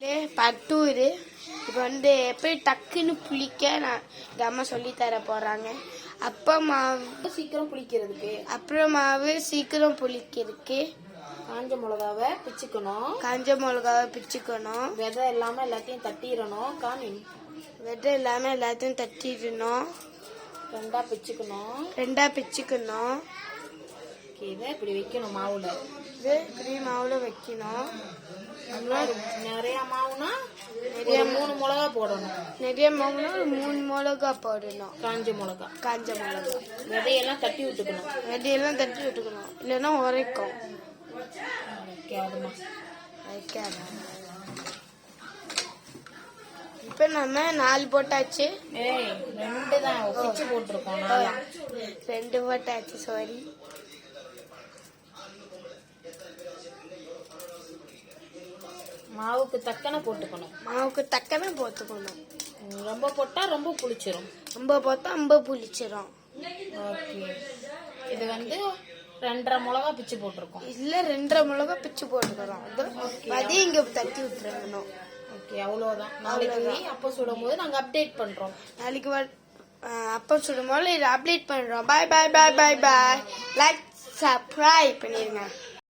Batur இப்போ எப்படி டக்குன்னு புளிக்க நான் எங்கள் அம்மா சொல்லித்தர போகிறாங்க. மாவு சீக்கிரம் புளிக்கிறதுக்கு, அப்புறம் மாவு சீக்கிரம் புளிக்கிறதுக்கு காஞ்ச மிளகாவை பிச்சுக்கணும். விதை இல்லாமல் எல்லாத்தையும் தட்டிடணும். விதை இல்லாமல் எல்லாத்தையும் தட்டிடணும். ரெண்டா பிச்சுக்கணும். இதை இப்படி வைக்கணும் மாவுல. வைக்கணும். நிறைய மாவுனா 3 மிளகா போடணும். நிறைய மாவுனா 3 மிளகா போடணும். காஞ்ச மிளகா. விதையெல்லாம் தட்டி விட்டுக்கணும். இல்லைன்னா உரைக்கும். இப்ப நம்ம 4 போட்டாச்சு. 2 தான் பிச்சு போட்டிருக்கோம். 2 போட்டாச்சு. சாரி. மாவுக்கு தக்கன போட்டுக்கணும். ரொம்ப போட்டா ரொம்ப புளிச்சிரும். ரொம்ப புளிச்சிரும். இது 2.5 மிளகா பிச்சு போட்டிருக்கோம். இல்ல 2.5 மிளகா பிச்சு போட்டுக்கிறோம். அதையும் இங்க தட்டி விட்டுறணும். ஓகே, அவ்வளவுதான். நாளைக்கு அப்ப சுடும் போது நாங்க அப்டேட் பண்றோம். அப்ப சுடும் போது இதை அப்டேட் பண்றோம். பாய் பாய் பாய் பாய் பாய். லைக் சப்ஸ்கிரைப் பண்ணிருங்க.